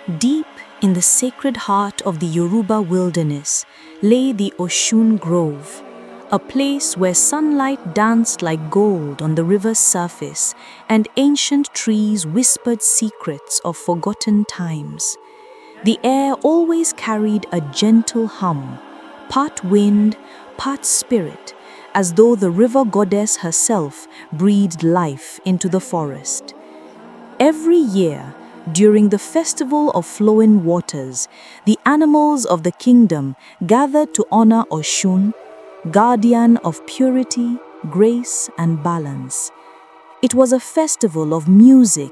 Deep in the sacred heart of the Yoruba wilderness lay the Osun Grove, a place where sunlight danced like gold on the river's surface and ancient trees whispered secrets of forgotten times. The air always carried a gentle hum, part wind, part spirit, as though the river goddess herself breathed life into the forest. Every year, during the festival of flowing waters, the animals of the kingdom gathered to honor Osun, guardian of purity, grace, and balance. It was a festival of music,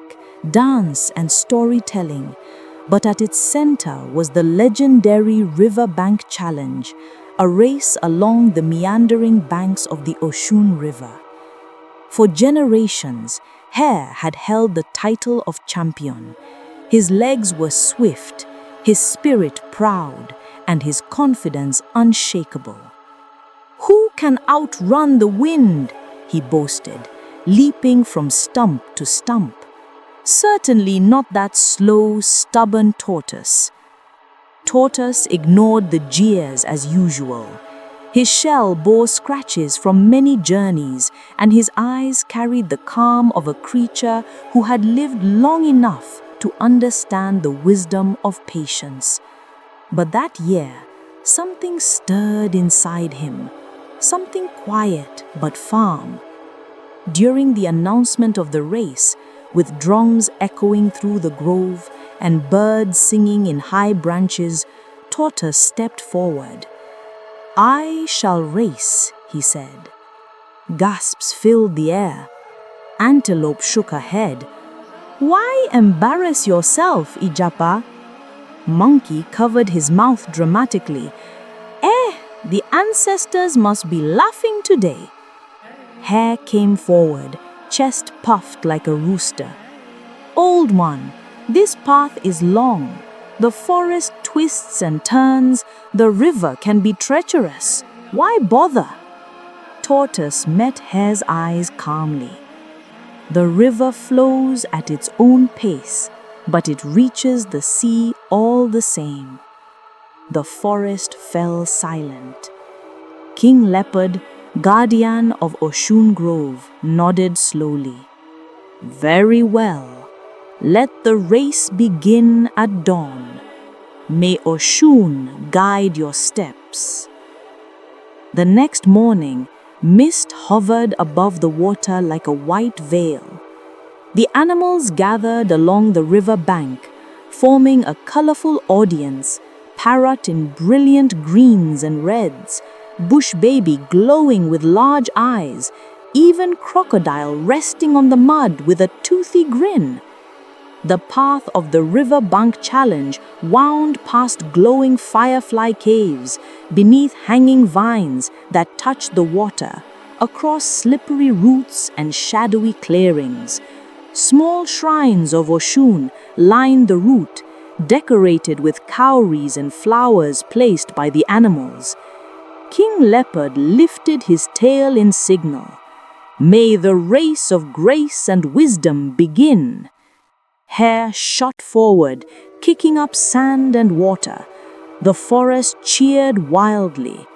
dance, and storytelling, but at its center was the legendary Riverbank Challenge, a race along the meandering banks of the Osun River. For generations, Hare had held the title of champion. His legs were swift, his spirit proud, and his confidence unshakable. "Who can outrun the wind?" he boasted, leaping from stump to stump. Certainly not that slow, stubborn tortoise. Tortoise ignored the jeers as usual. His shell bore scratches from many journeys, and his eyes carried the calm of a creature who had lived long enough to understand the wisdom of patience. But that year, something stirred inside him, something quiet but firm. During the announcement of the race, with drums echoing through the grove and birds singing in high branches, Tortoise stepped forward. "I shall race," he said. Gasps filled the air. Antelope shook her head. "Why embarrass yourself, Ijapa?" Monkey covered his mouth dramatically. The ancestors must be laughing today." Hare came forward, chest puffed like a rooster. "Old one, this path is long. The forest twists and turns, the river can be treacherous. Why bother?" Tortoise met Hare's eyes calmly. "The river flows at its own pace, but it reaches the sea all the same." The forest fell silent. King Leopard, guardian of Osun Grove, nodded slowly. "Very well. Let the race begin at dawn. May Osun guide your steps." The next morning, mist hovered above the water like a white veil. The animals gathered along the river bank, forming a colorful audience, parrot in brilliant greens and reds, bush baby glowing with large eyes, even crocodile resting on the mud with a toothy grin. The path of the Riverbank Challenge wound past glowing firefly caves, beneath hanging vines that touched the water, across slippery roots and shadowy clearings. Small shrines of Osun lined the route, decorated with cowries and flowers placed by the animals. King Leopard lifted his tail in signal. "May the race of grace and wisdom begin." Hare shot forward, kicking up sand and water. The forest cheered wildly.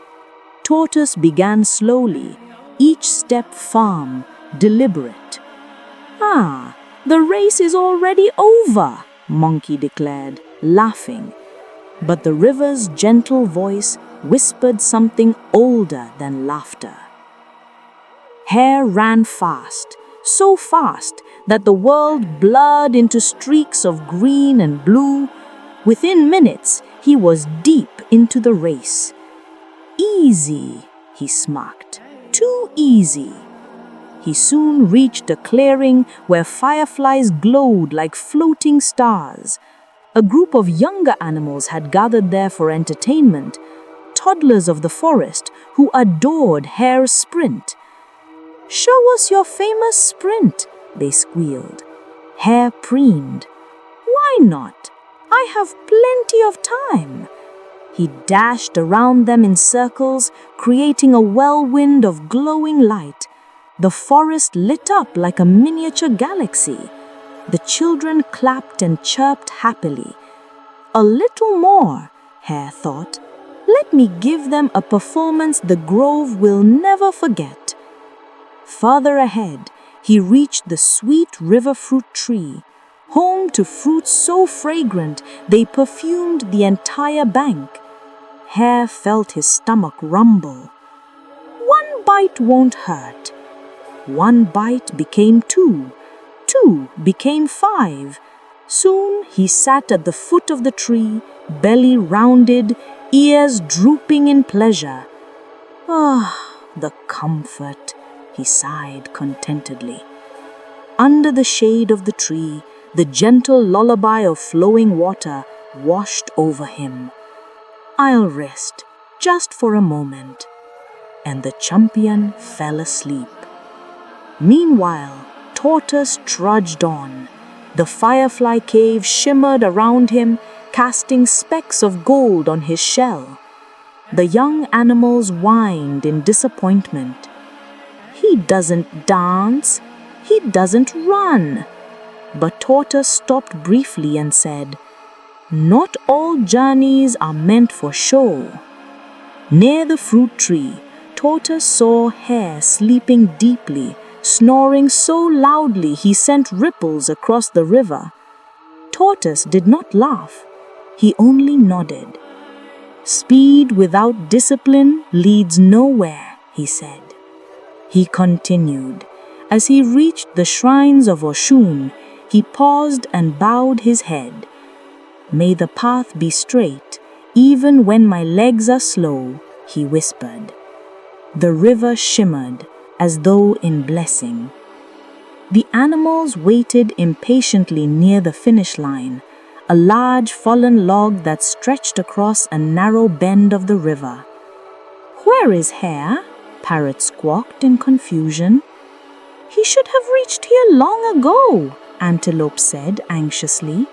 Tortoise began slowly, each step firm, deliberate. The race is already over," Monkey declared, laughing. But the river's gentle voice whispered something older than laughter. Hare ran fast, so fast that the world blurred into streaks of green and blue. Within minutes, he was deep into the race. "Easy," he smirked. "Too easy." He soon reached a clearing where fireflies glowed like floating stars. A group of younger animals had gathered there for entertainment, toddlers of the forest who adored Hare's sprint. "Show us your famous sprint," they squealed. Hare preened. "Why not? I have plenty of time." He dashed around them in circles, creating a whirlwind of glowing light. The forest lit up like a miniature galaxy. The children clapped and chirped happily. A little more, Hare thought. Let me give them a performance the grove will never forget. Farther ahead, he reached the sweet river fruit tree, home to fruits so fragrant they perfumed the entire bank. Hare felt his stomach rumble. One bite won't hurt. One bite became two. Two became five. Soon he sat at the foot of the tree, belly rounded, ears drooping in pleasure. Ah, the comfort, he sighed contentedly. Under the shade of the tree, the gentle lullaby of flowing water washed over him. I'll rest, just for a moment. And the champion fell asleep. Meanwhile, Tortoise trudged on. The firefly cave shimmered around him, casting specks of gold on his shell. The young animals whined in disappointment. He doesn't dance, he doesn't run. But Tortoise stopped briefly and said, Not all journeys are meant for show. Near the fruit tree, Tortoise saw Hare sleeping deeply, snoring so loudly he sent ripples across the river. Tortoise did not laugh. He only nodded. Speed without discipline leads nowhere, he said. He continued. As he reached the shrines of Osun, he paused and bowed his head. May the path be straight, even when my legs are slow, he whispered. The river shimmered, as though in blessing. The animals waited impatiently near the finish line, a large fallen log that stretched across a narrow bend of the river. Where is Hare? Parrot squawked in confusion. He should have reached here long ago, Antelope said anxiously.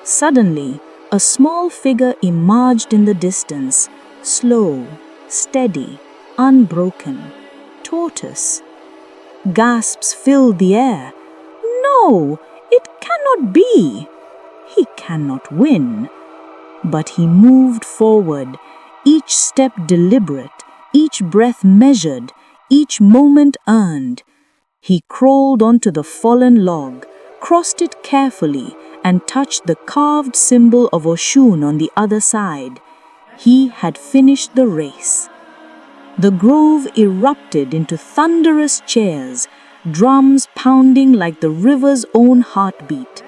Suddenly, a small figure emerged in the distance, slow, steady, unbroken. Tortoise. Gasps filled the air. No, it cannot be. He cannot win. But he moved forward, each step deliberate, each breath measured, each moment earned. He crawled onto the fallen log, crossed it carefully, and touched the carved symbol of Osun on the other side. He had finished the race. The grove erupted into thunderous cheers, drums pounding like the river's own heartbeat.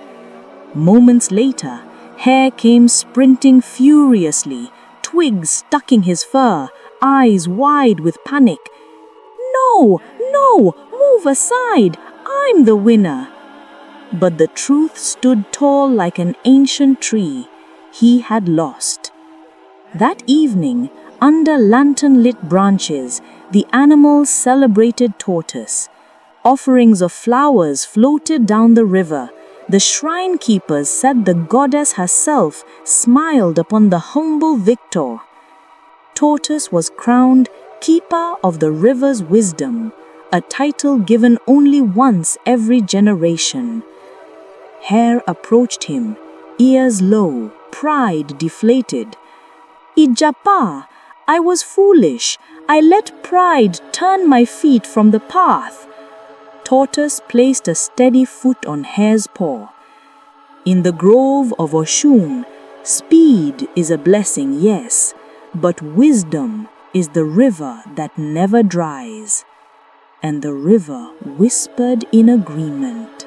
Moments later, Hare came sprinting furiously, twigs stuck in his fur, eyes wide with panic. No, no, move aside, I'm the winner. But the truth stood tall like an ancient tree. He had lost. That evening, under lantern-lit branches, the animals celebrated Tortoise. Offerings of flowers floated down the river. The shrine keepers said the goddess herself smiled upon the humble victor. Tortoise was crowned Keeper of the River's Wisdom, a title given only once every generation. Hare approached him, ears low, pride deflated. Ijapa, I was foolish. I let pride turn my feet from the path. Tortoise placed a steady foot on Hare's paw. In the grove of Osun, speed is a blessing, yes, but wisdom is the river that never dries. And the river whispered in agreement.